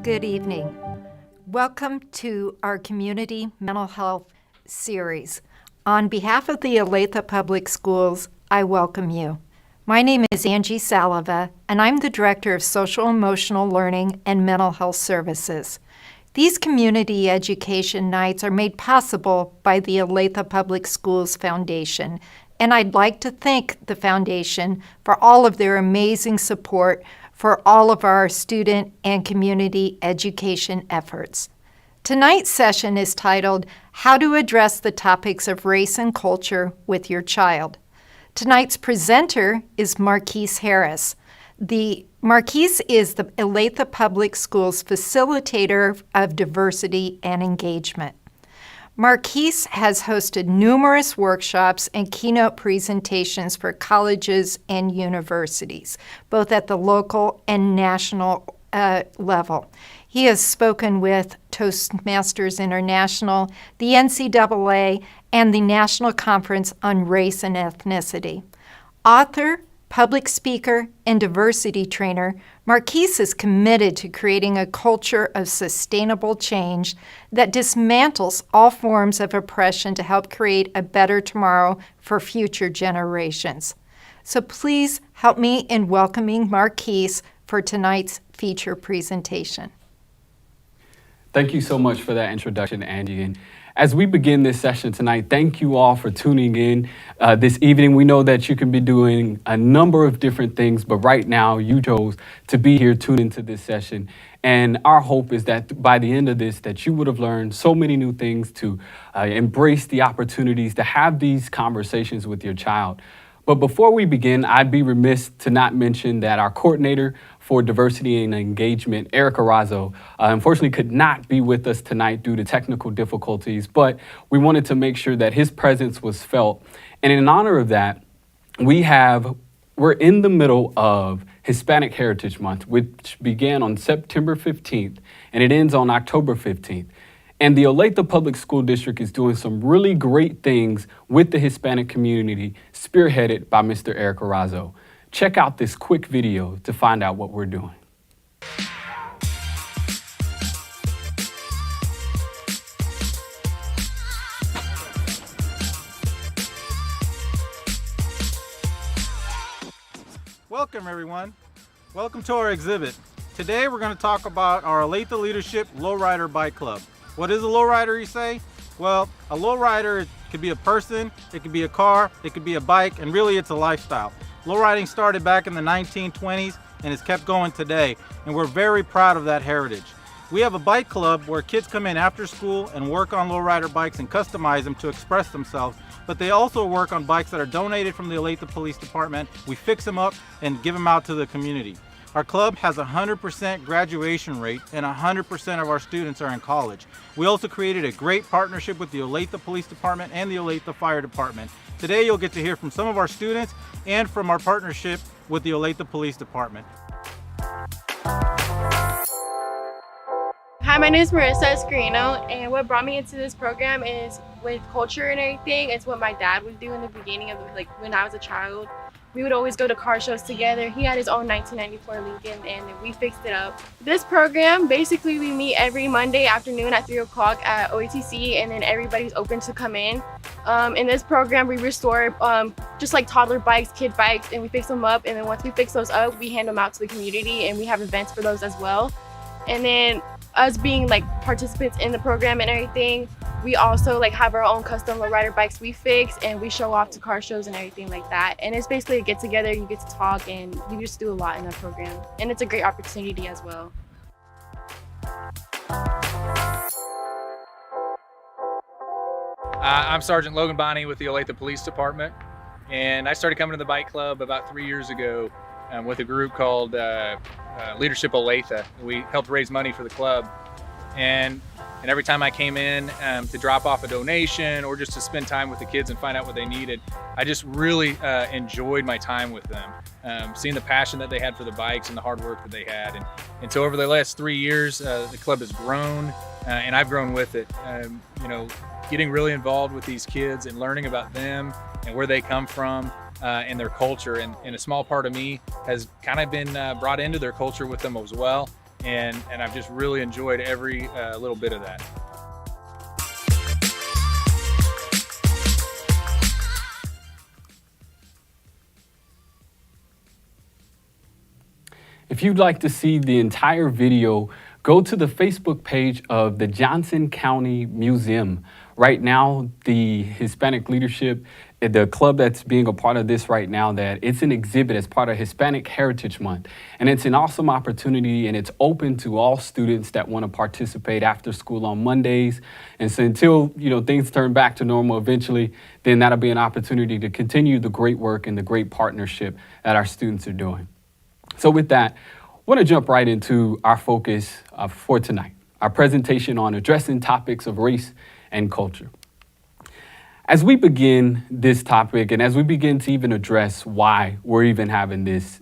Good evening. Welcome to our Community Mental Health series. On behalf of the Olathe Public Schools, I welcome you. My name is Angie Saliva, and I'm the Director of Social Emotional Learning and Mental Health Services. These community education nights are made possible by the Olathe Public Schools Foundation, and I'd like to thank the Foundation for all of their amazing support for all of our student and community education efforts. Tonight's session is titled, How to Address the Topics of Race and Culture with Your Child. Tonight's presenter is Marquise Harris. Marquise is the Olathe Public Schools Facilitator of Diversity and Engagement. Marquise has hosted numerous workshops and keynote presentations for colleges and universities, both at the local and national level. He has spoken with Toastmasters International, the NCAA, and the National Conference on Race and Ethnicity. Author, public speaker, and diversity trainer, Marquise is committed to creating a culture of sustainable change that dismantles all forms of oppression to help create a better tomorrow for future generations. So please help me in welcoming Marquise for tonight's feature presentation. Thank you so much for that introduction, Angie. And as we begin this session tonight, thank you all for tuning in this evening. We know that you can be doing a number of different things, but right now you chose to be here, tune into this session. And our hope is that by the end of this, that you would have learned so many new things to embrace the opportunities to have these conversations with your child. But before we begin, I'd be remiss to not mention that our coordinator for diversity and engagement, Erica Razzo, unfortunately could not be with us tonight due to technical difficulties, but we wanted to make sure that his presence was felt. And in honor of that, we're in the middle of Hispanic Heritage Month, which began on September 15th, and it ends on October 15th. And the Olathe Public School District is doing some really great things with the Hispanic community, spearheaded by Mr. Eric Razzo. Check out this quick video to find out what we're doing. Welcome, everyone. Welcome to our exhibit. Today, we're going to talk about our Olathe Leadership Lowrider Bike Club. What is a lowrider, you say? Well, a lowrider could be a person, it could be a car, it could be a bike, and really it's a lifestyle. Lowriding started back in the 1920s and has kept going today, and we're very proud of that heritage. We have a bike club where kids come in after school and work on lowrider bikes and customize them to express themselves, but they also work on bikes that are donated from the Olathe Police Department. We fix them up and give them out to the community. Our club has a 100% graduation rate and 100% of our students are in college. We also created a great partnership with the Olathe Police Department and the Olathe Fire Department. Today you'll get to hear from some of our students and from our partnership with the Olathe Police Department. Hi, my name is Marissa Escarino, and what brought me into this program is with culture and everything. It's what my dad would do in the beginning of when I was a child. We would always go to car shows together. He had his own 1994 Lincoln and we fixed it up. This program, basically we meet every Monday afternoon at 3 o'clock at OATC and then everybody's open to come in. In this program, we restore just like toddler bikes, kid bikes, and we fix them up. And then once we fix those up, we hand them out to the community and we have events for those as well. And then us being like participants in the program and everything, we also have our own custom lowrider bikes we fix and we show off to car shows and everything like that. And it's basically a get together, you get to talk and you just do a lot in that program. And it's a great opportunity as well. I'm Sergeant Logan Bonney with the Olathe Police Department. And I started coming to the bike club about 3 years ago with a group called Leadership Olathe. We helped raise money for the club. And every time I came in to drop off a donation or just to spend time with the kids and find out what they needed, I just really enjoyed my time with them. Seeing the passion that they had for the bikes and the hard work that they had. And so over the last 3 years, the club has grown and I've grown with it. Getting really involved with these kids and learning about them and where they come from and their culture. And a small part of me has kind of been brought into their culture with them as well. and I've just really enjoyed every little bit of that. If you'd like to see the entire video, go to the Facebook page of the Johnson County Museum. Right now, the Hispanic leadership, the club that's being a part of this right now, that it's an exhibit as part of Hispanic Heritage Month. And it's an awesome opportunity, and it's open to all students that want to participate after school on Mondays. And so until, things turn back to normal eventually, then that'll be an opportunity to continue the great work and the great partnership that our students are doing. So with that, I want to jump right into our focus for tonight, our presentation on addressing topics of race and culture. As we begin this topic, and as we begin to even address why we're even having this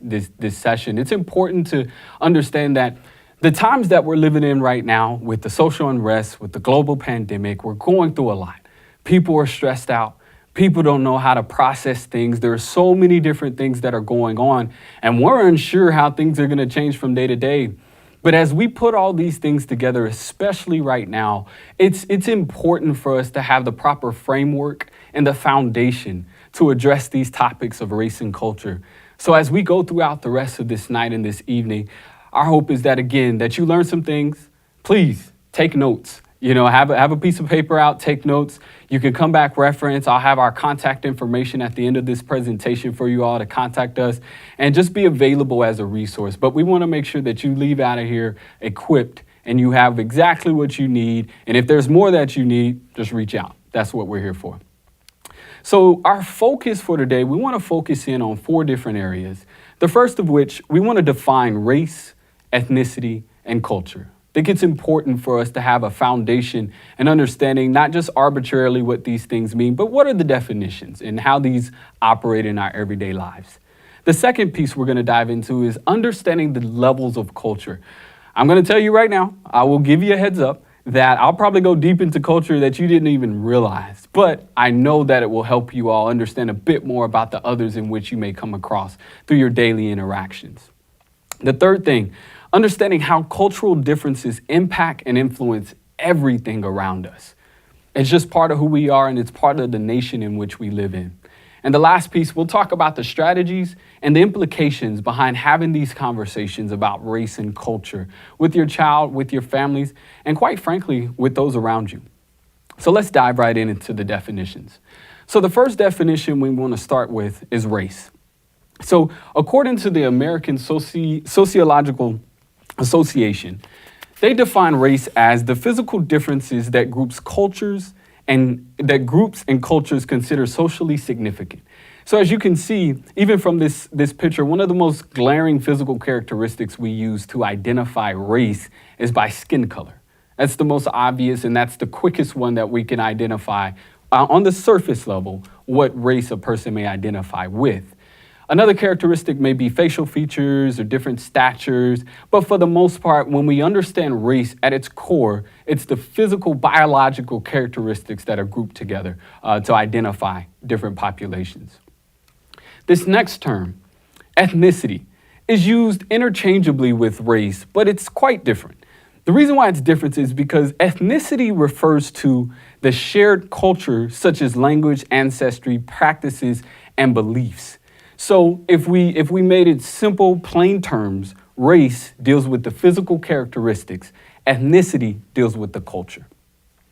session, it's important to understand that the times that we're living in right now, with the social unrest, with the global pandemic, we're going through a lot. People are stressed out. People don't know how to process things. There are so many different things that are going on, and we're unsure how things are going to change from day to day. But as we put all these things together, especially right now, it's important for us to have the proper framework and the foundation to address these topics of race and culture. So as we go throughout the rest of this night and this evening, our hope is that, again, that you learn some things. Please take notes. Have a piece of paper out, take notes. You can come back, reference. I'll have our contact information at the end of this presentation for you all to contact us and just be available as a resource. But we want to make sure that you leave out of here equipped and you have exactly what you need. And if there's more that you need, just reach out. That's what we're here for. So our focus for today, we want to focus in on 4 different areas. The first of which, we want to define race, ethnicity, and culture. I think it's important for us to have a foundation and understanding not just arbitrarily what these things mean, but what are the definitions and how these operate in our everyday lives. The second piece we're going to dive into is understanding the levels of culture. I'm going to tell you right now, I will give you a heads up that I'll probably go deep into culture that you didn't even realize, but I know that it will help you all understand a bit more about the others in which you may come across through your daily interactions. The third thing, understanding how cultural differences impact and influence everything around us. It's just part of who we are, and it's part of the nation in which we live in. And the last piece, we'll talk about the strategies and the implications behind having these conversations about race and culture with your child, with your families, and quite frankly, with those around you. So let's dive right into the definitions. So the first definition we want to start with is race. So according to the American Sociological Association, they define race as the physical differences that groups and cultures consider socially significant. So as you can see, even from this picture, one of the most glaring physical characteristics we use to identify race is by skin color. That's the most obvious, and that's the quickest one that we can identify on the surface level what race a person may identify with. Another characteristic may be facial features or different statures, but for the most part, when we understand race at its core, it's the physical, biological characteristics that are grouped together to identify different populations. This next term, ethnicity, is used interchangeably with race, but it's quite different. The reason why it's different is because ethnicity refers to the shared culture, such as language, ancestry, practices, and beliefs. So if we made it simple, plain terms, race deals with the physical characteristics, ethnicity deals with the culture.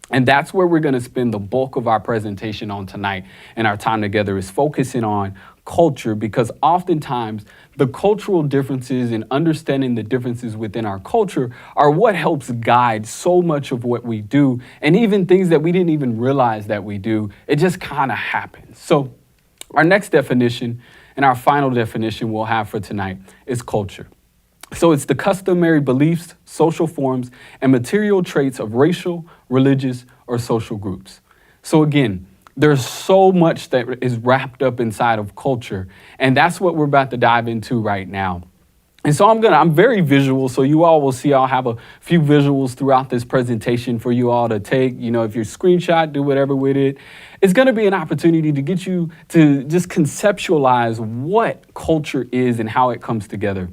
And that's where we're going to spend the bulk of our presentation on tonight, and our time together is focusing on culture, because oftentimes the cultural differences and understanding the differences within our culture are what helps guide so much of what we do, and even things that we didn't even realize that we do. It just kind of happens. So our next definition and our final definition we'll have for tonight is culture. So it's the customary beliefs, social forms, and material traits of racial, religious, or social groups. So again, there's so much that is wrapped up inside of culture, and that's what we're about to dive into right now. And so I'm very visual, so you all will see I'll have a few visuals throughout this presentation for you all to take. If you're screenshot, do whatever with it. It's going to be an opportunity to get you to just conceptualize what culture is and how it comes together.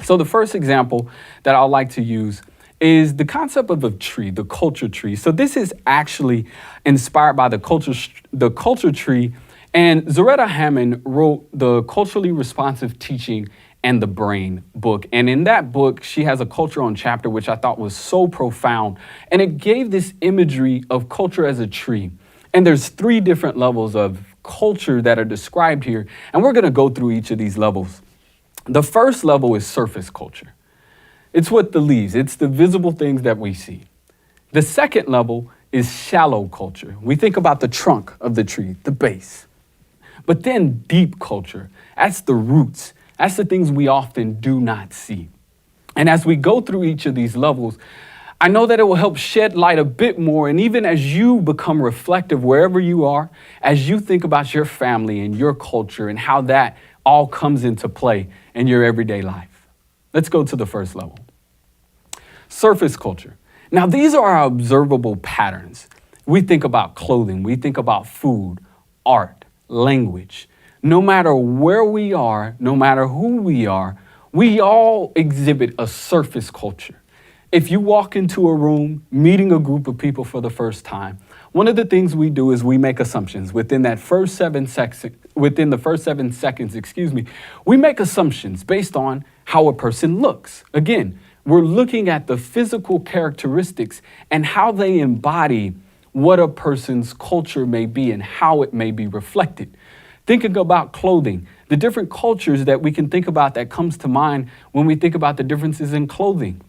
So the first example that I'd like to use is the concept of a tree, the culture tree. So this is actually inspired by the culture tree, and Zaretta Hammond wrote the Culturally Responsive Teaching and the Brain book. And in that book, she has a culture on chapter, which I thought was so profound. And it gave this imagery of culture as a tree. And there's 3 different levels of culture that are described here. And we're going to go through each of these levels. The first level is surface culture. It's what the leaves, it's the visible things that we see. The second level is shallow culture. We think about the trunk of the tree, the base. But then deep culture, that's the roots. That's the things we often do not see. And as we go through each of these levels, I know that it will help shed light a bit more. And even as you become reflective wherever you are, as you think about your family and your culture and how that all comes into play in your everyday life. Let's go to the first level. Surface culture. Now, these are our observable patterns. We think about clothing, we think about food, art, language. No matter where we are, no matter who we are, we all exhibit a surface culture. If you walk into a room, meeting a group of people for the first time, one of the things we do is we make assumptions within the first 7 seconds, we make assumptions based on how a person looks. Again, we're looking at the physical characteristics and how they embody what a person's culture may be and how it may be reflected. Thinking about clothing, the different cultures that we can think about that comes to mind when we think about the differences in clothing.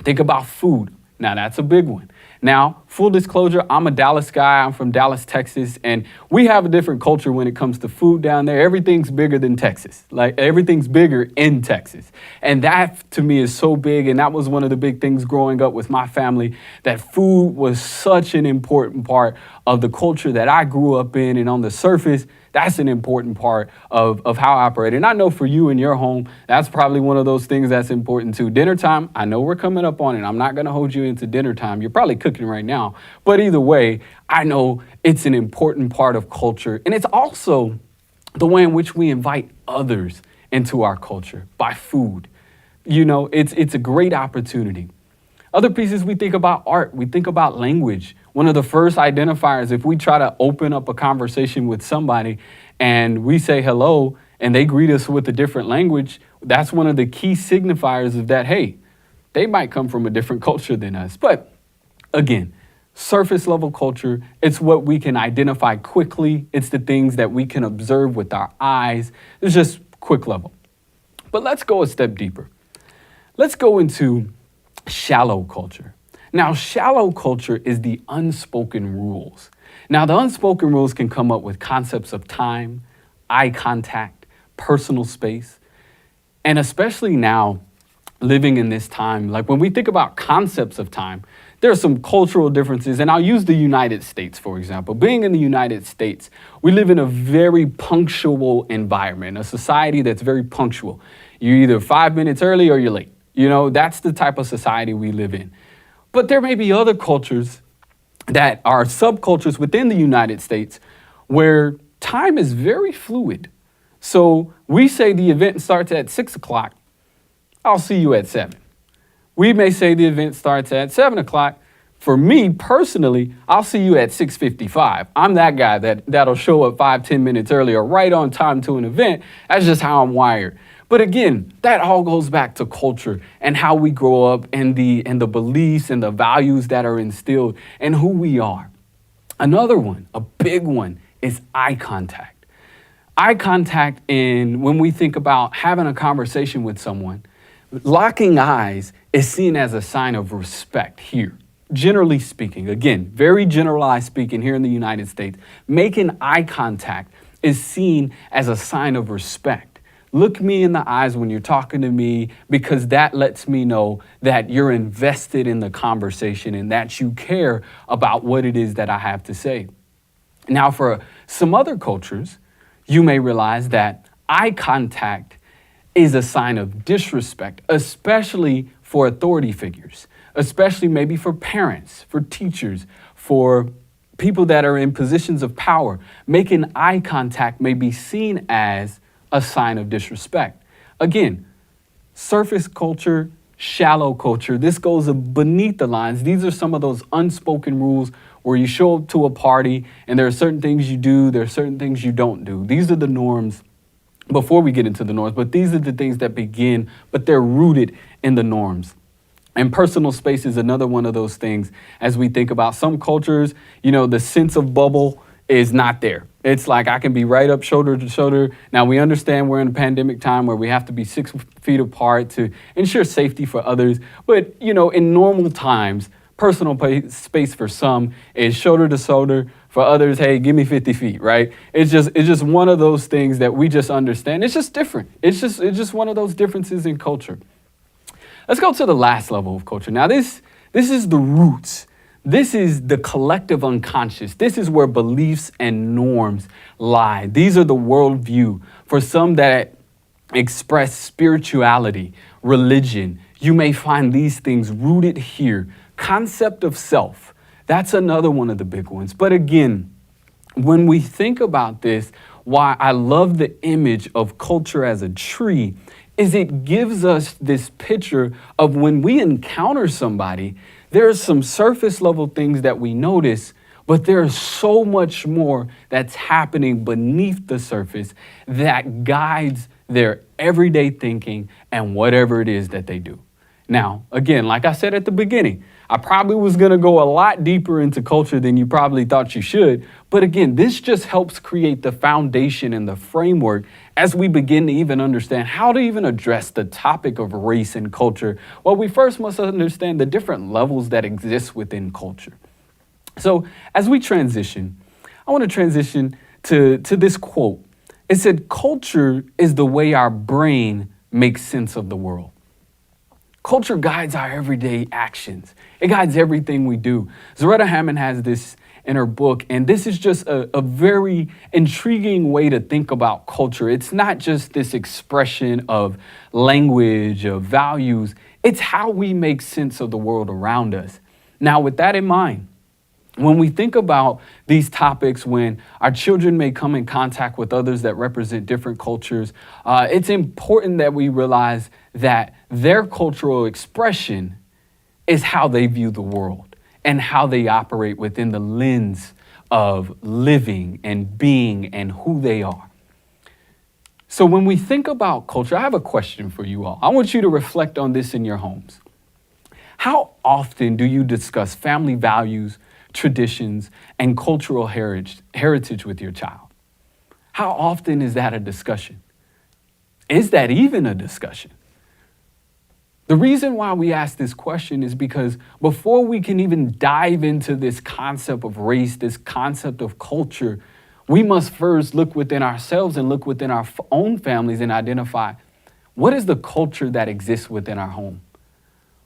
Think about food. Now, that's a big one. Now, full disclosure, I'm a Dallas guy. I'm from Dallas, Texas, and we have a different culture when it comes to food down there. Everything's bigger than Texas. Like, everything's bigger in Texas. And that, to me, is so big, and that was one of the big things growing up with my family, that food was such an important part of the culture that I grew up in, and on the surface, that's an important part of how I operate. And I know for you in your home, that's probably one of those things that's important too. Dinner time, I know we're coming up on it. I'm not going to hold you into dinner time. You're probably cooking right now. But either way, I know it's an important part of culture. And it's also the way in which we invite others into our culture by food. You know, it's a great opportunity. Other pieces, we think about art, we think about language. One of the first identifiers, if we try to open up a conversation with somebody and we say hello and they greet us with a different language, that's one of the key signifiers of that, hey, they might come from a different culture than us. But again, surface level culture, it's what we can identify quickly. It's the things that we can observe with our eyes. It's just quick level. But let's go a step deeper. Let's go into shallow culture. Now, shallow culture is the unspoken rules. Now, the unspoken rules can come up with concepts of time, eye contact, personal space, and especially now, living in this time, like when we think about concepts of time, there are some cultural differences, and I'll use the United States, for example. Being in the United States, we live in a very punctual environment, a society that's very punctual. You're either 5 minutes early or you're late. You know, that's the type of society we live in. But there may be other cultures that are subcultures within the United States where time is very fluid. So we say the event starts at 6 o'clock. I'll see you at 7. We may say the event starts at 7 o'clock. For me personally, I'll see you at 6:55. I'm that guy that'll show up 5-10 minutes earlier, right on time to an event. That's just how I'm wired. But again, that all goes back to culture and how we grow up and the beliefs and the values that are instilled and who we are. Another one, a big one, is eye contact. Eye contact when we think about having a conversation with someone, locking eyes is seen as a sign of respect here. Generally speaking, again, very generalized speaking here in the United States, making eye contact is seen as a sign of respect. Look me in the eyes when you're talking to me, because that lets me know that you're invested in the conversation and that you care about what it is that I have to say. Now, for some other cultures, you may realize that eye contact is a sign of disrespect, especially for authority figures, especially maybe for parents, for teachers, for people that are in positions of power. Making eye contact may be seen as a sign of disrespect. Again, surface culture, shallow culture. This goes beneath the lines. These are some of those unspoken rules where you show up to a party and there are certain things you do, there are certain things you don't do. These are the norms before we get into the norms, but these are the things that begin, but they're rooted in the norms. And personal space is another one of those things. As we think about some cultures, the sense of bubble is not there. It's like I can be right up shoulder to shoulder. Now we understand we're in a pandemic time where we have to be 6 feet apart to ensure safety for others. But, in normal times, personal space for some is shoulder to shoulder. For others, hey, give me 50 feet, right? It's just one of those things that we just understand. It's just different. It's just one of those differences in culture. Let's go to the last level of culture. Now, this is the roots. This is the collective unconscious. This is where beliefs and norms lie. These are the worldview. For some that express spirituality, religion, you may find these things rooted here. Concept of self, that's another one of the big ones. But again, when we think about this, why I love the image of culture as a tree is it gives us this picture of when we encounter somebody, there's some surface level things that we notice, but there's so much more that's happening beneath the surface that guides their everyday thinking and whatever it is that they do. Now, again, like I said at the beginning, I probably was going to go a lot deeper into culture than you probably thought you should. But again, this just helps create the foundation and the framework as we begin to even understand how to even address the topic of race and culture. Well, we first must understand the different levels that exist within culture. So as we transition, I want to transition to this quote. It said, culture is the way our brain makes sense of the world. Culture guides our everyday actions. It guides everything we do. Zaretta Hammond has this in her book, and this is just a very intriguing way to think about culture. It's not just this expression of language, of values. It's how we make sense of the world around us. Now, with that in mind, when we think about these topics, when our children may come in contact with others that represent different cultures, it's important that we realize that their cultural expression is how they view the world and how they operate within the lens of living and being and who they are. So when we think about culture, I have a question for you all. I want you to reflect on this in your homes. How often do you discuss family values, traditions, and cultural heritage with your child? How often is that a discussion? Is that even a discussion? The reason why we ask this question is because before we can even dive into this concept of race, this concept of culture, we must first look within ourselves and look within our own families and identify what is the culture that exists within our home?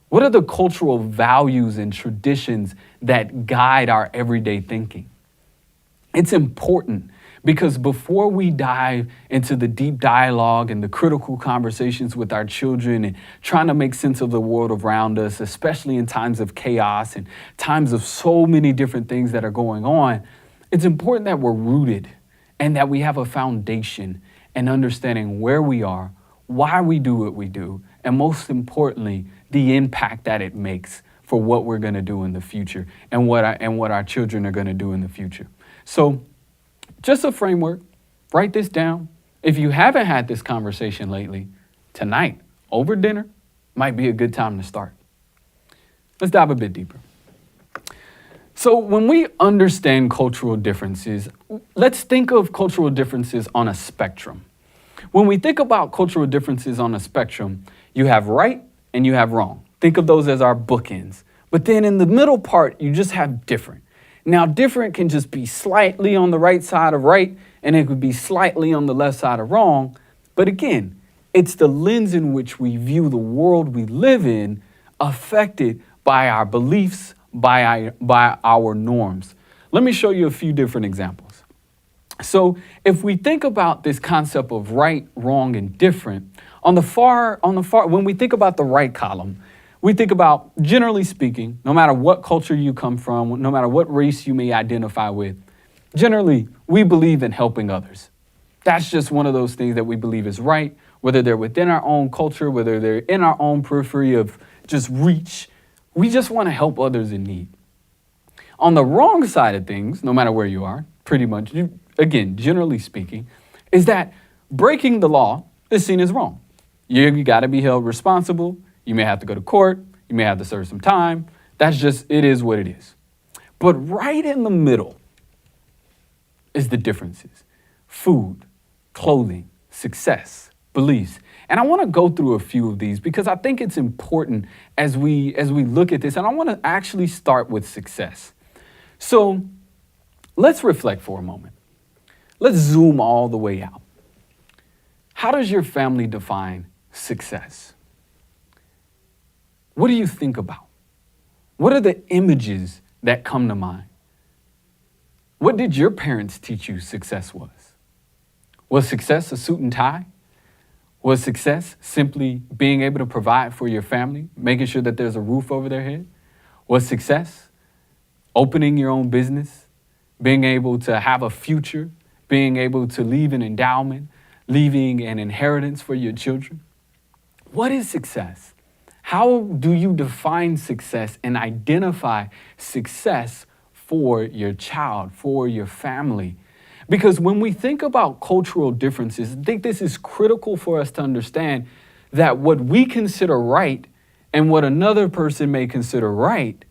What are the cultural values and traditions that guide our everyday thinking? It's important because before we dive into the deep dialogue and the critical conversations with our children and trying to make sense of the world around us, especially in times of chaos and times of so many different things that are going on, it's important that we're rooted and that we have a foundation and understanding where we are, why we do what we do, and most importantly, the impact that it makes for what we're going to do in the future and what our children are going to do in the future. So just a framework, write this down. If you haven't had this conversation lately, tonight over dinner might be a good time to start. Let's dive a bit deeper. So when we understand cultural differences, let's think of cultural differences on a spectrum. When we think about cultural differences on a spectrum, you have right and you have wrong. Think of those as our bookends. But then in the middle part, you just have different. Now, different can just be slightly on the right side of right, and it could be slightly on the left side of wrong. But again, it's the lens in which we view the world we live in affected by our beliefs, by our norms. Let me show you a few different examples. So if we think about this concept of right, wrong, and different, on the far, when we think about the right column, we think about, generally speaking, no matter what culture you come from, no matter what race you may identify with, generally, we believe in helping others. That's just one of those things that we believe is right. whether they're within our own culture, whether they're in our own periphery of just reach. We just want to help others in need. On the wrong side of things, no matter where you are, pretty much, again, generally speaking, is that breaking the law is seen as wrong. You got to be held responsible. You may have to go to court. You may have to serve some time. That's just, it is what it is. But right in the middle is the differences. Food, clothing, success, beliefs. And I want to go through a few of these because I think it's important as we look at this. And I want to actually start with success. So let's reflect for a moment. Let's zoom all the way out. How does your family define success? What do you think about? What are the images that come to mind? What did your parents teach you success was? Was success a suit and tie? Was success simply being able to provide for your family, making sure that there's a roof over their head? Was success opening your own business, being able to have a future, being able to leave an endowment, leaving an inheritance for your children? What is success? How do you define success and identify success for your child, for your family? Because when we think about cultural differences, I think this is critical for us to understand that what we consider right and what another person may consider right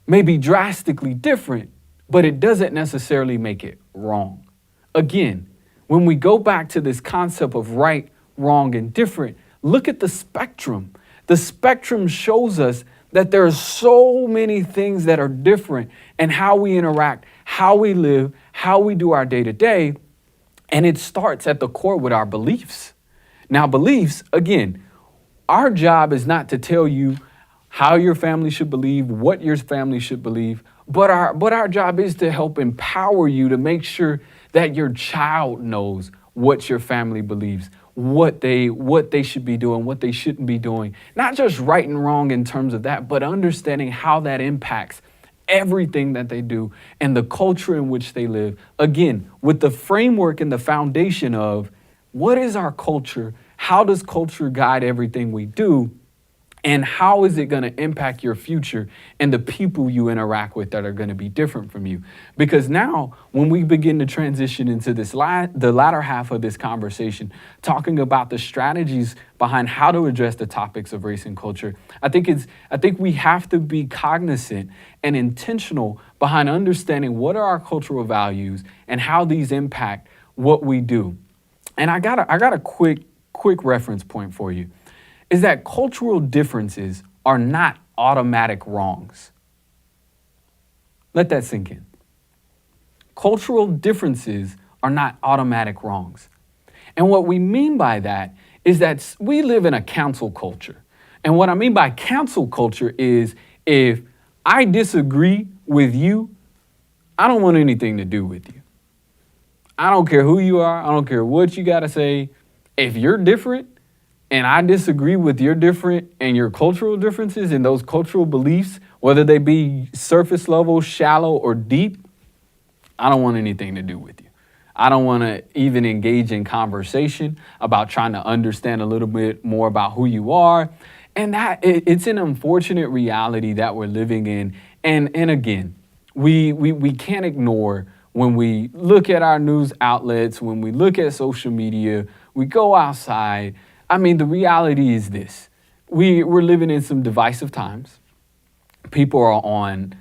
may be drastically different, but it doesn't necessarily make it wrong. Again, when we go back to this concept of right, wrong, and different, look at the spectrum. The spectrum shows us that there are so many things that are different in how we interact, how we live, how we do our day-to-day, and it starts at the core with our beliefs. Now, beliefs, again, our job is not to tell you how your family should believe, what your family should believe, but our job is to help empower you to make sure that your child knows what your family believes, what they should be doing, what they shouldn't be doing. Not just right and wrong in terms of that, but understanding how that impacts everything that they do and the culture in which they live. Again, with the framework and the foundation of what is our culture? How does culture guide everything we do? And how is it going to impact your future and the people you interact with that are going to be different from you? Because now, when we begin to transition into this the latter half of this conversation, talking about the strategies behind how to address the topics of race and culture, I think we have to be cognizant and intentional behind understanding what are our cultural values and how these impact what we do. And I got a quick reference point for you. Is that cultural differences are not automatic wrongs. Let that sink in. Cultural differences are not automatic wrongs. And what we mean by that is that we live in a cancel culture. And what I mean by cancel culture is if I disagree with you, I don't want anything to do with you. I don't care who you are. I don't care what you got to say. If you're different, and I disagree with your different and your cultural differences and those cultural beliefs, whether they be surface level, shallow, or deep, I don't want anything to do with you. I don't want to even engage in conversation about trying to understand a little bit more about who you are. And that it's an unfortunate reality that we're living in. And again, we can't ignore when we look at our news outlets, when we look at social media, we go outside. I mean, the reality is this. We're living in some divisive times. People are on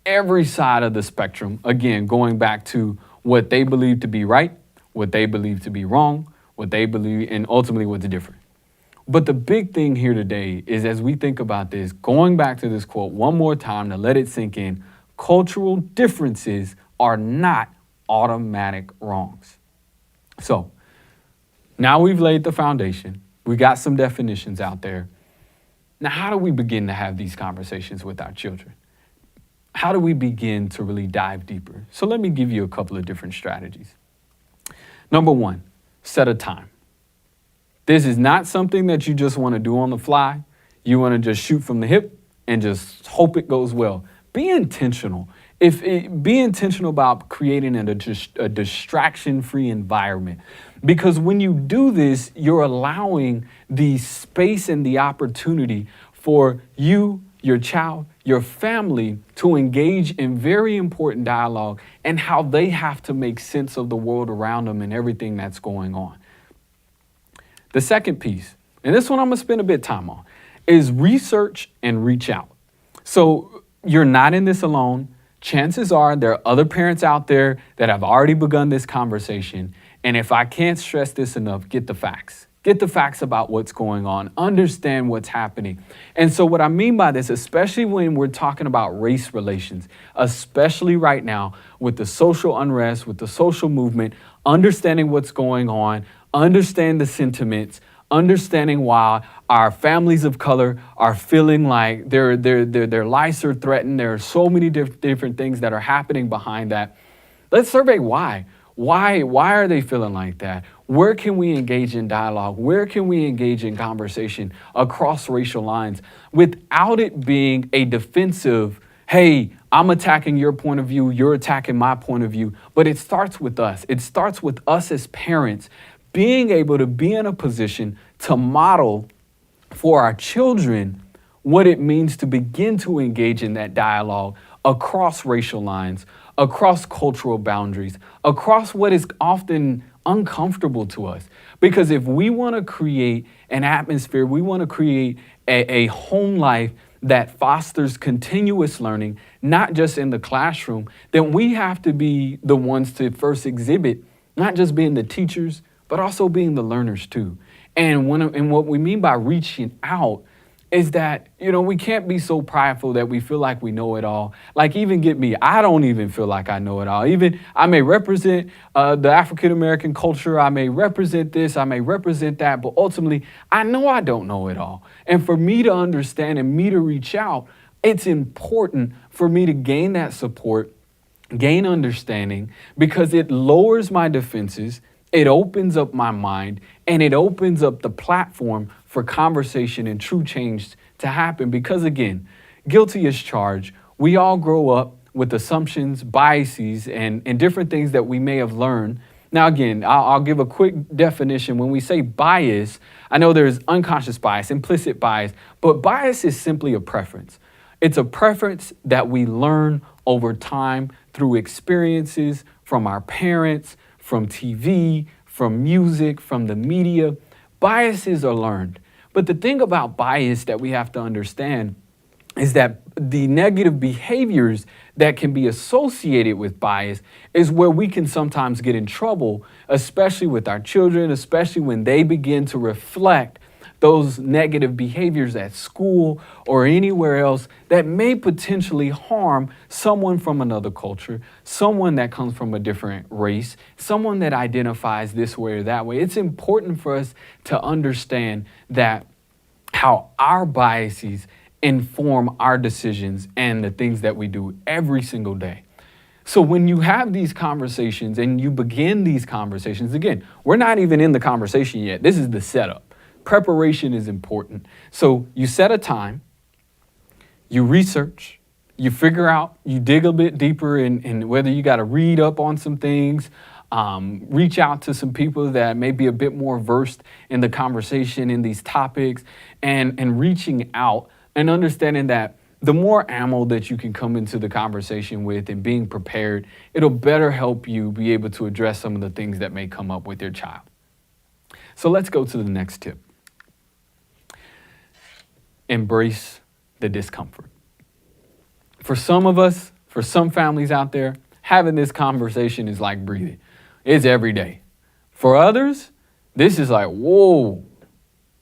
every side of the spectrum. Again, going back to what they believe to be right, what they believe to be wrong, what they believe, and ultimately what's different. But the big thing here today is as we think about this, going back to this quote one more time to let it sink in, cultural differences are not automatic wrongs. So now we've laid the foundation. We got some definitions out there. Now, how do we begin to have these conversations with our children? How do we begin to really dive deeper? So let me give you a couple of different strategies. Number one, set a time. This is not something that you just want to do on the fly. You want to just shoot from the hip and just hope it goes well. Be intentional. Be intentional about creating a distraction-free environment. Because when you do this, you're allowing the space and the opportunity for you, your child, your family to engage in very important dialogue and how they have to make sense of the world around them and everything that's going on. The second piece, and this one I'm gonna spend a bit of time on, is research and reach out. So you're not in this alone. Chances are there are other parents out there that have already begun this conversation. And if I can't stress this enough, get the facts. Get the facts about what's going on. Understand what's happening. And so what I mean by this, especially when we're talking about race relations, especially right now with the social unrest, with the social movement, understanding what's going on, understand the sentiments, understanding why our families of color are feeling like their lives are threatened. There are so many different things that are happening behind that. Let's survey why. Why are they feeling like that? Where can we engage in dialogue? Where can we engage in conversation across racial lines without it being a defensive, hey, I'm attacking your point of view, you're attacking my point of view. But it starts with us. It starts with us as parents being able to be in a position to model for our children what it means to begin to engage in that dialogue across racial lines, across cultural boundaries, across what is often uncomfortable to us. Because if we want to create an atmosphere, we want to create a home life that fosters continuous learning, not just in the classroom, then we have to be the ones to first exhibit, not just being the teachers, but also being the learners too. And what we mean by reaching out is that, we can't be so prideful that we feel like we know it all. Like, even get me, I don't even feel like I know it all. Even I may represent the African-American culture, I may represent this, I may represent that, but ultimately, I know I don't know it all. And for me to understand and me to reach out, it's important for me to gain that support, gain understanding, because it lowers my defenses, it opens up my mind, and it opens up the platform for conversation and true change to happen. Because again, guilty as charged, we all grow up with assumptions, biases, and different things that we may have learned. Now again, I'll give a quick definition. When we say bias, I know there's unconscious bias, implicit bias, but bias is simply a preference. It's a preference that we learn over time through experiences from our parents, from TV, from music, from the media. Biases are learned. But the thing about bias that we have to understand is that the negative behaviors that can be associated with bias is where we can sometimes get in trouble, especially with our children, especially when they begin to reflect those negative behaviors at school or anywhere else that may potentially harm someone from another culture, someone that comes from a different race, someone that identifies this way or that way. It's important for us to understand that how our biases inform our decisions and the things that we do every single day. So when you have these conversations and you begin these conversations, again, we're not even in the conversation yet. This is the setup. Preparation is important. So you set a time, you research, you figure out, you dig a bit deeper in whether you got to read up on some things, reach out to some people that may be a bit more versed in the conversation in these topics, and reaching out and understanding that the more ammo that you can come into the conversation with and being prepared, it'll better help you be able to address some of the things that may come up with your child. So let's go to the next tip. Embrace the discomfort. For some of us, for some families out there, having this conversation is like breathing. It's every day. For others, this is like, whoa,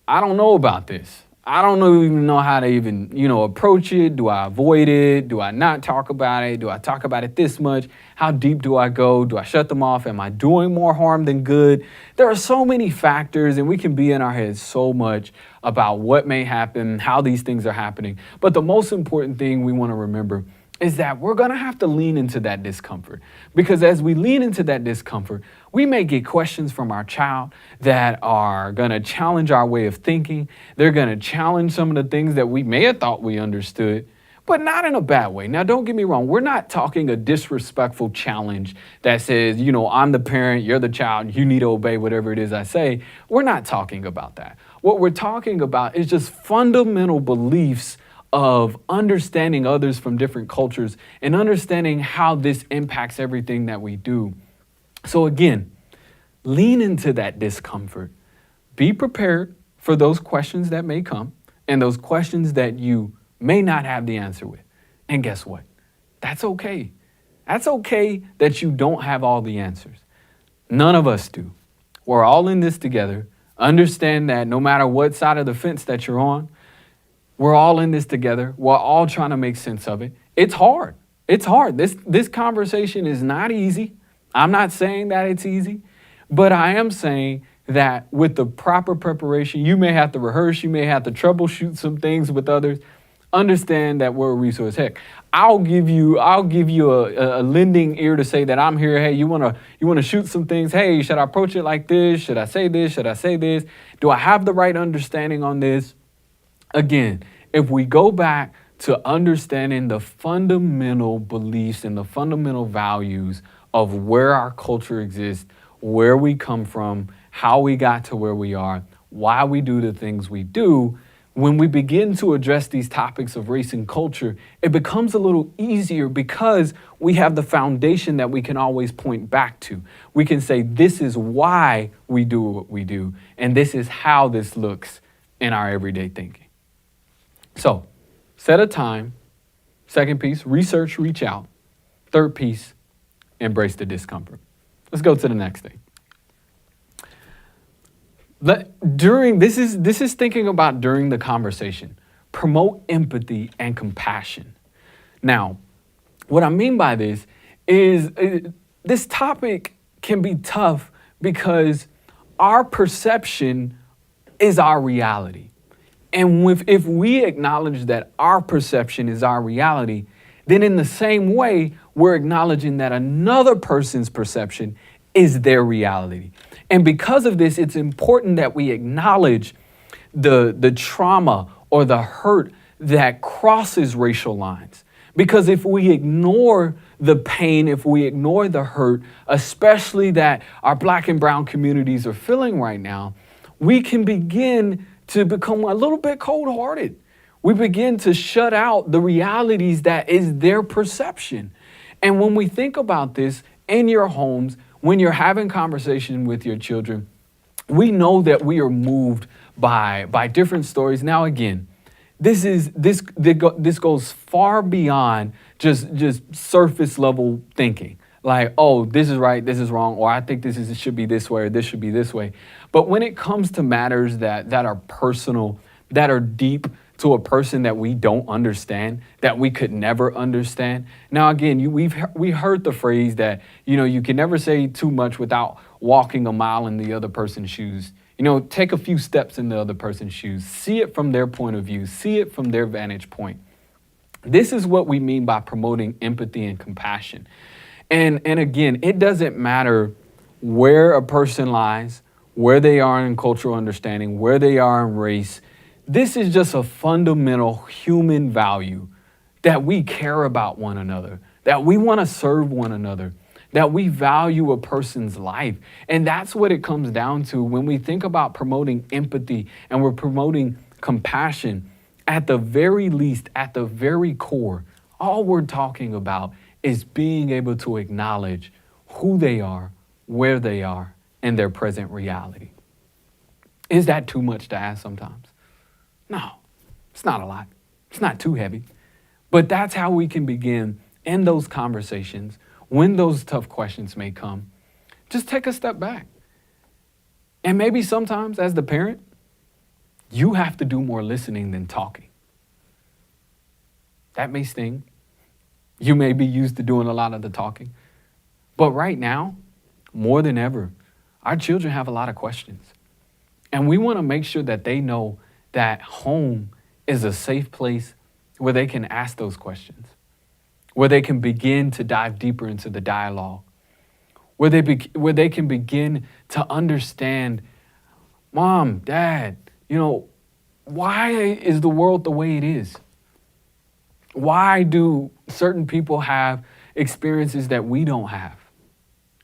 I don't know about this. I don't even know how to even, approach it. Do I avoid it? Do I not talk about it? Do I talk about it this much? How deep do I go? Do I shut them off? Am I doing more harm than good? There are so many factors, and we can be in our heads so much about what may happen, how these things are happening. But the most important thing we want to remember is that we're going to have to lean into that discomfort. Because as we lean into that discomfort, we may get questions from our child that are going to challenge our way of thinking. They're going to challenge some of the things that we may have thought we understood. but not in a bad way. Now, don't get me wrong. We're not talking a disrespectful challenge that says, I'm the parent, you're the child, you need to obey whatever it is I say. We're not talking about that. What we're talking about is just fundamental beliefs of understanding others from different cultures and understanding how this impacts everything that we do. So again, lean into that discomfort. Be prepared for those questions that may come and those questions that you may not have the answer with. And guess what? That's okay. That's okay that you don't have all the answers. None of us do. We're all in this together. Understand that no matter what side of the fence that you're on, we're all in this together. We're all trying to make sense of it. It's hard. It's hard. This conversation is not easy. I'm not saying that it's easy, but I am saying that with the proper preparation, you may have to rehearse, you may have to troubleshoot some things with others. Understand that we're a resource. Heck, I'll give you a lending ear to say that I'm here. Hey, you wanna shoot some things? Hey, should I approach it like this? Should I say this? Should I say this? Do I have the right understanding on this? Again, if we go back to understanding the fundamental beliefs and the fundamental values of where our culture exists, where we come from, how we got to where we are, why we do the things we do, when we begin to address these topics of race and culture, it becomes a little easier because we have the foundation that we can always point back to. We can say, this is why we do what we do, and this is how this looks in our everyday thinking. So, set a time. Second piece, research, reach out. Third piece, embrace the discomfort. Let's go to the next thing. This is thinking about during the conversation. Promote empathy and compassion. Now, what I mean by this is this topic can be tough because our perception is our reality. And if we acknowledge that our perception is our reality, then in the same way, we're acknowledging that another person's perception is their reality. And because of this, it's important that we acknowledge the trauma or the hurt that crosses racial lines. Because if we ignore the pain, if we ignore the hurt, especially that our Black and brown communities are feeling right now, we can begin to become a little bit cold-hearted. We begin to shut out the realities that is their perception. And when we think about this in your homes, when you're having conversation with your children, we know that we are moved by different stories. Now, again, this goes far beyond just surface level thinking. Like, oh, this is right, this is wrong, or I think it should be this way, or this should be this way. But when it comes to matters that are personal, that are deep to a person that we don't understand, that we could never understand. Now, again, we heard the phrase that, you can never say too much without walking a mile in the other person's shoes. Take a few steps in the other person's shoes. See it from their point of view. See it from their vantage point. This is what we mean by promoting empathy and compassion. And again, it doesn't matter where a person lies, where they are in cultural understanding, where they are in race. This is just a fundamental human value that we care about one another, that we want to serve one another, that we value a person's life. And that's what it comes down to when we think about promoting empathy and we're promoting compassion. At the very least, at the very core, all we're talking about is being able to acknowledge who they are, where they are, and their present reality. Is that too much to ask sometimes? No, it's not a lot. It's not too heavy. But that's how we can begin in those conversations when those tough questions may come. Just take a step back. And maybe sometimes as the parent, you have to do more listening than talking. That may sting. You may be used to doing a lot of the talking. But right now, more than ever, our children have a lot of questions. And we want to make sure that they know that home is a safe place where they can ask those questions, where they can begin to dive deeper into the dialogue, where they can begin to understand, Mom, Dad, why is the world the way it is? Why do certain people have experiences that we don't have?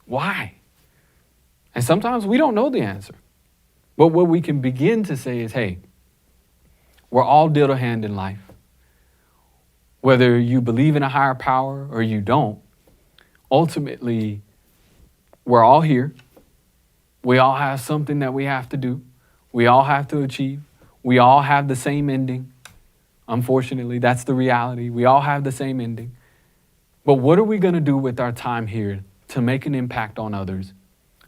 Why? And sometimes we don't know the answer. But what we can begin to say is, hey, we're all dealt a hand in life. Whether you believe in a higher power or you don't, ultimately, we're all here. We all have something that we have to do. We all have to achieve. We all have the same ending. Unfortunately, that's the reality. We all have the same ending. But what are we going to do with our time here to make an impact on others,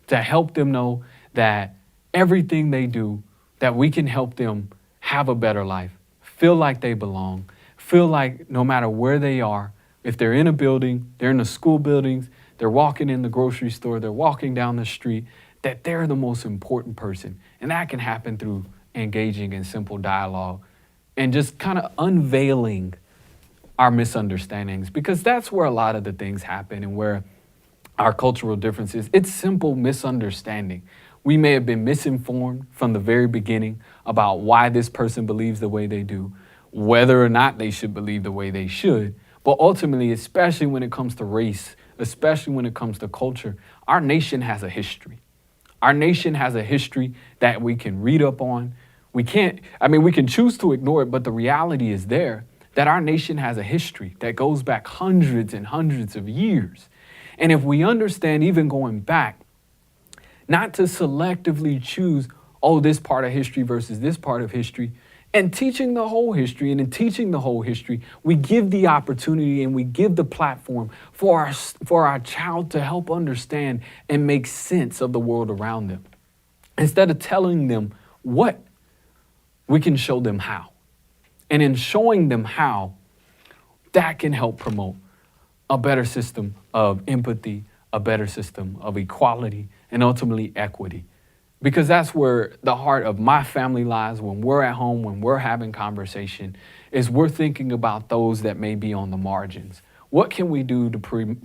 to help them know that everything they do, that we can help them have a better life, feel like they belong, feel like no matter where they are, if they're in a building, they're in the school buildings, they're walking in the grocery store, they're walking down the street, that they're the most important person. And that can happen through engaging in simple dialogue and just kind of unveiling our misunderstandings, because that's where a lot of the things happen and where our cultural differences, it's simple misunderstanding. We may have been misinformed from the very beginning about why this person believes the way they do, whether or not they should believe the way they should. But ultimately, especially when it comes to race, especially when it comes to culture, our nation has a history. Our nation has a history that we can read up on. We can choose to ignore it, but the reality is there that our nation has a history that goes back hundreds and hundreds of years. And if we understand, even going back, not to selectively choose, oh, this part of history versus this part of history, and teaching the whole history, and in teaching the whole history, we give the opportunity and we give the platform for our child to help understand and make sense of the world around them. Instead of telling them what, we can show them how. And in showing them how, that can help promote a better system of empathy, a better system of equality, and ultimately equity. Because that's where the heart of my family lies when we're at home, when we're having conversation, is we're thinking about those that may be on the margins. What can we do to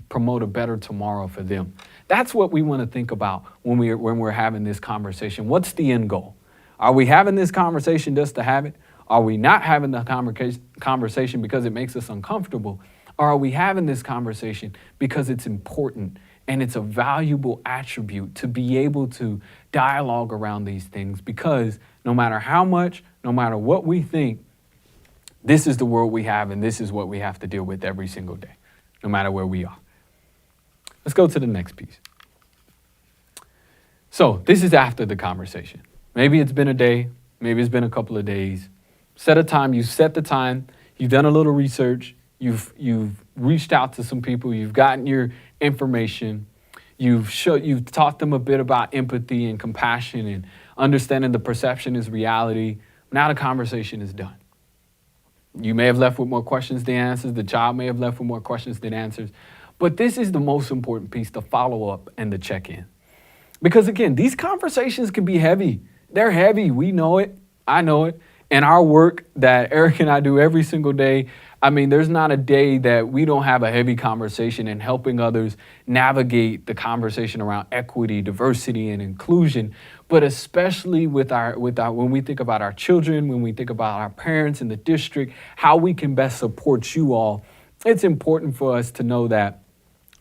promote a better tomorrow for them? That's what we want to think about when we're having this conversation. What's the end goal? Are we having this conversation just to have it? Are we not having the conversation because it makes us uncomfortable? Or are we having this conversation because it's important and it's a valuable attribute to be able to dialogue around these things? Because no matter how much, no matter what we think, this is the world we have and this is what we have to deal with every single day, no matter where we are. Let's go to the next piece. So this is after the conversation. Maybe it's been a day, maybe it's been a couple of days. Set a time, you set the time, you've done a little research, you've reached out to some people, you've gotten your information, you've taught them a bit about empathy and compassion and understanding the perception is reality. Now the conversation is done. You may have left with more questions than answers. The child may have left with more questions than answers. But this is the most important piece, the follow-up and the check-in. Because again, these conversations can be heavy. They're heavy. We know it. I know it. And our work that Eric and I do every single day, I mean, there's not a day that we don't have a heavy conversation in helping others navigate the conversation around equity, diversity, and inclusion. But especially with our when we think about our children, when we think about our parents in the district, how we can best support you all, it's important for us to know that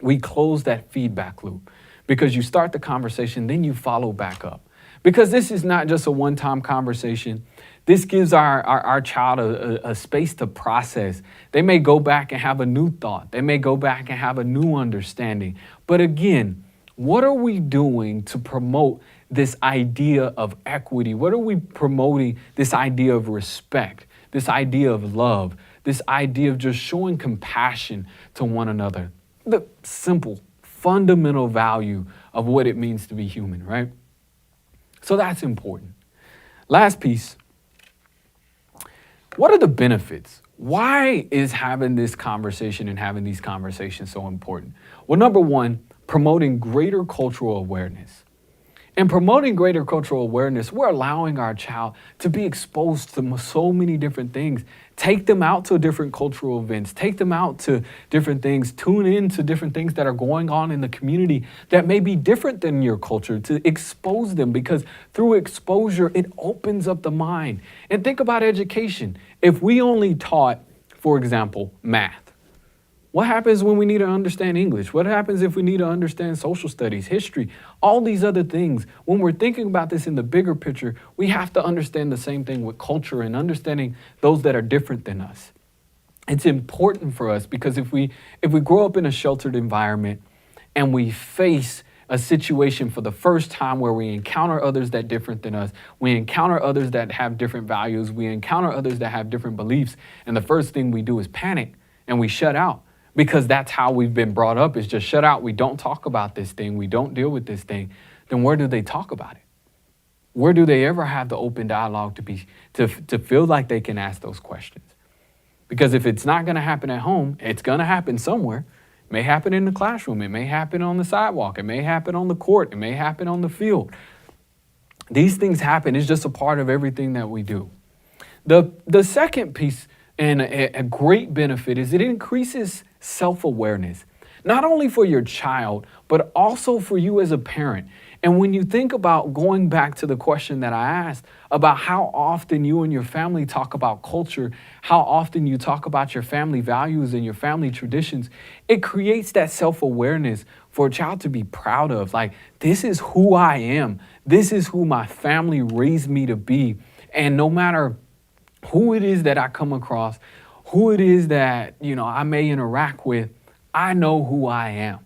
we close that feedback loop. Because you start the conversation, then you follow back up. Because this is not just a one-time conversation. This gives our child a space to process. They may go back and have a new thought. They may go back and have a new understanding. But again, what are we doing to promote this idea of equity? What are we promoting this idea of respect, this idea of love, this idea of just showing compassion to one another? The simple, fundamental value of what it means to be human, right? So that's important. Last piece. What are the benefits? Why is having this conversation and having these conversations so important? Well, number one, promoting greater cultural awareness. In promoting greater cultural awareness, we're allowing our child to be exposed to so many different things. Take them out to different cultural events. Take them out to different things. Tune in to different things that are going on in the community that may be different than your culture, to expose them, because through exposure, it opens up the mind. And think about education. If we only taught for example, math. What happens when we need to understand English? What happens if we need to understand social studies, history, all these other things? When we're thinking about this in the bigger picture, we have to understand the same thing with culture and understanding those that are different than us. It's important for us because if we grow up in a sheltered environment and we face a situation for the first time where we encounter others that are different than us, we encounter others that have different values, we encounter others that have different beliefs, and the first thing we do is panic and we shut out. Because that's how we've been brought up, is just shut out. We don't talk about this thing. We don't deal with this thing. Then where do they talk about it? Where do they ever have the open dialogue to feel like they can ask those questions? Because if it's not going to happen at home, it's going to happen somewhere. It may happen in the classroom. It may happen on the sidewalk. It may happen on the court. It may happen on the field. These things happen. It's just a part of everything that we do. The second piece and a great benefit is it increases self-awareness, not only for your child, but also for you as a parent. And when you think about going back to the question that I asked about how often you and your family talk about culture, how often you talk about your family values and your family traditions, it creates that self-awareness for a child to be proud of. Like, this is who I am. This is who my family raised me to be. And no matter who it is that I come across, who it is that, I may interact with, I know who I am.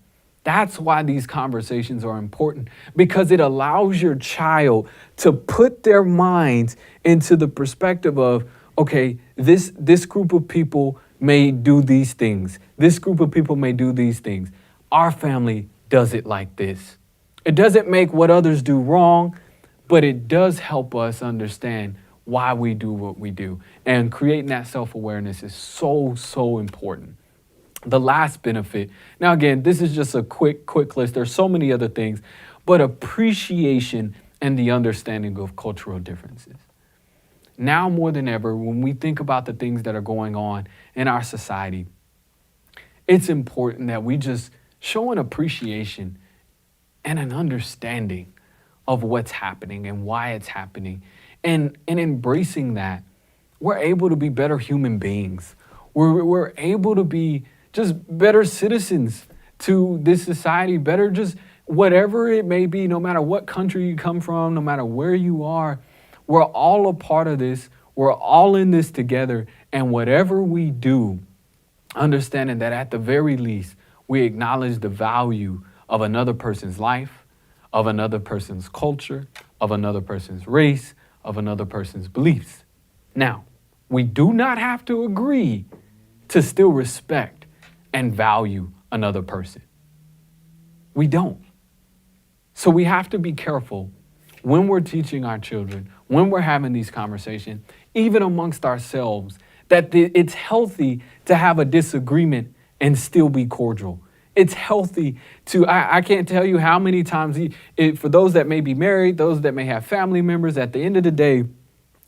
That's why these conversations are important, because it allows your child to put their minds into the perspective of, okay, this group of people may do these things. This group of people may do these things. Our family does it like this. It doesn't make what others do wrong, but it does help us understand why we do what we do. And creating that self-awareness is so, so important. The last benefit, now again, this is just a quick list. There's so many other things, but appreciation and the understanding of cultural differences. Now more than ever, when we think about the things that are going on in our society, it's important that we just show an appreciation and an understanding of what's happening and why it's happening. And embracing that, we're able to be better human beings. We're able to be just better citizens to this society, better just whatever it may be, no matter what country you come from, no matter where you are, we're all a part of this. We're all in this together. And whatever we do, understanding that at the very least, we acknowledge the value of another person's life, of another person's culture, of another person's race, of another person's beliefs. Now, we do not have to agree to still respect and value another person. We don't. So we have to be careful when we're teaching our children, when we're having these conversations, even amongst ourselves, that it's healthy to have a disagreement and still be cordial. It's healthy to, I can't tell you how many times, for those that may be married, those that may have family members, at the end of the day,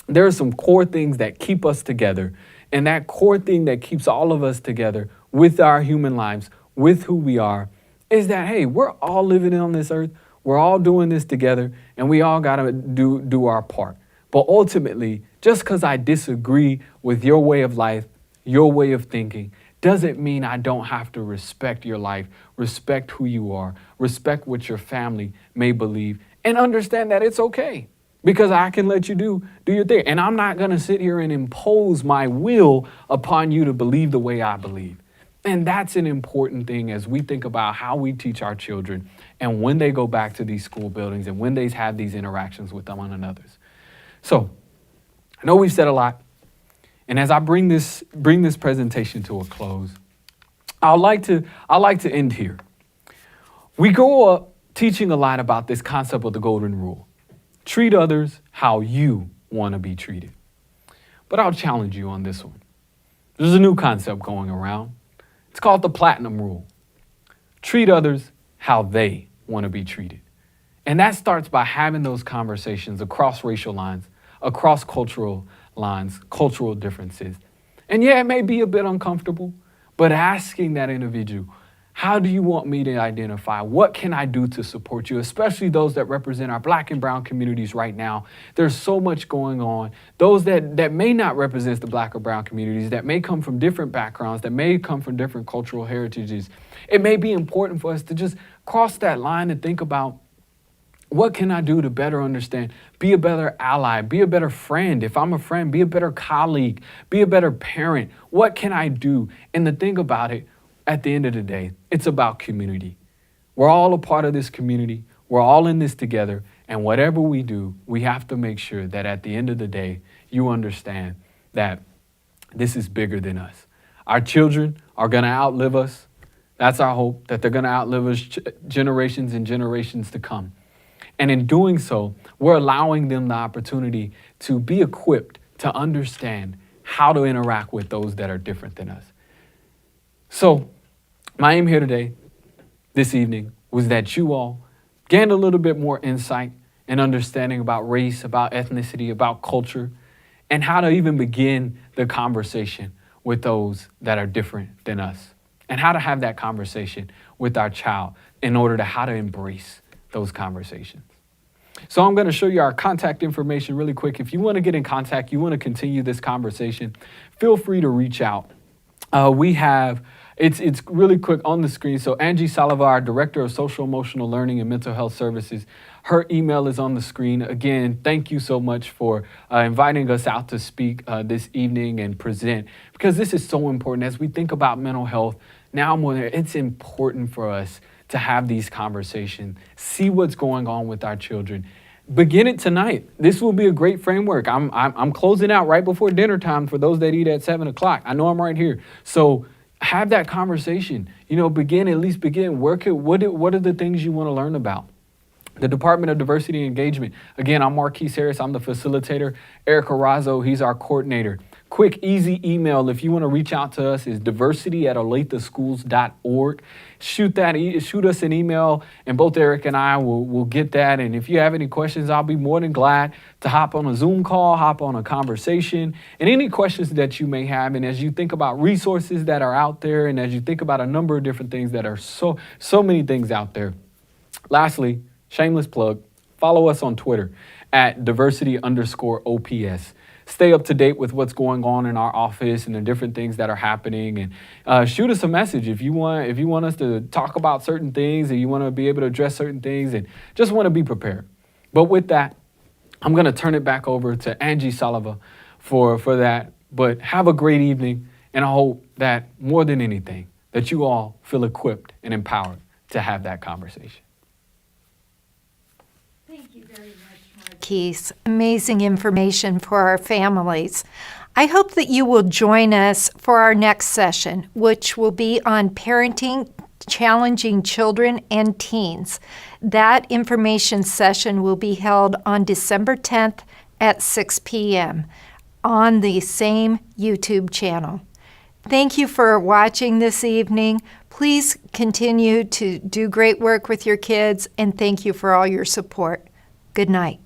there are some core things that keep us together. And that core thing that keeps all of us together with our human lives, with who we are, is that, hey, we're all living on this earth. We're all doing this together, and we all got to do our part. But ultimately, just because I disagree with your way of life, your way of thinking, doesn't mean I don't have to respect your life, respect who you are, respect what your family may believe, and understand that it's okay. Because I can let you do your thing. And I'm not going to sit here and impose my will upon you to believe the way I believe. And that's an important thing as we think about how we teach our children and when they go back to these school buildings and when they have these interactions with one another. So I know we've said a lot. And as I bring this presentation to a close, I like to end here. We grow up teaching a lot about this concept of the golden rule. Treat others how you want to be treated. But I'll challenge you on this one. There's a new concept going around. It's called the platinum rule. Treat others how they want to be treated. And that starts by having those conversations across racial lines, across cultural lines, cultural differences. And yeah, it may be a bit uncomfortable, but asking that individual, How do you want me to identify? What can I do to support you, especially those that represent our Black and brown communities right now? There's so much going on. Those that may not represent the Black or brown communities, that may come from different backgrounds, that may come from different cultural heritages. It may be important for us to just cross that line and think about, what can I do to better understand? Be a better ally, be a better friend. If I'm a friend, be a better colleague, be a better parent. What can I do? And the thing about it, at the end of the day, it's about community. We're all a part of this community. We're all in this together. And whatever we do, we have to make sure that at the end of the day, you understand that this is bigger than us. Our children are going to outlive us. That's our hope, that they're going to outlive us generations and generations to come. And in doing so, we're allowing them the opportunity to be equipped to understand how to interact with those that are different than us. So my aim here today, this evening, was that you all gained a little bit more insight and understanding about race, about ethnicity, about culture, and how to even begin the conversation with those that are different than us, and how to have that conversation with our child in order to how to embrace those conversations. So I'm going to show you our contact information really quick. If you want to get in contact, you want to continue this conversation, feel free to reach out. We have, it's really quick on the screen. So Angie Salava, our Director of Social Emotional Learning and Mental Health Services, her email is on the screen. Again, thank you so much for inviting us out to speak this evening and present, because this is so important. As we think about mental health, now more than it's important for us to have these conversations, see what's going on with our children. Begin it tonight. This will be a great framework. I'm closing out right before dinner time for those that eat at 7 o'clock. I know I'm right here. So have that conversation. You know, at least begin. What are the things you want to learn about? The Department of Diversity and Engagement. Again, I'm Marquise Harris. I'm the facilitator. Eric Arazo, he's our coordinator. Quick, easy email if you want to reach out to us is diversity@olatheschools.org. Shoot us an email, and both Eric and I will get that. And if you have any questions, I'll be more than glad to hop on a Zoom call, hop on a conversation, and any questions that you may have. And as you think about resources that are out there, and as you think about a number of different things that are so many things out there. Lastly, shameless plug, follow us on Twitter at diversity_OPS. Stay up to date with what's going on in our office and the different things that are happening, and shoot us a message if you want us to talk about certain things, and you want to be able to address certain things, and just want to be prepared. But with that, I'm going to turn it back over to Angie Salava for that. But have a great evening, and I hope that more than anything, that you all feel equipped and empowered to have that conversation. Thank you very much, Marquise. Amazing information for our families. I hope that you will join us for our next session, which will be on parenting challenging children and teens. That information session will be held on December 10th at 6 p.m. on the same YouTube channel. Thank you for watching this evening. Please continue to do great work with your kids, and thank you for all your support. Good night.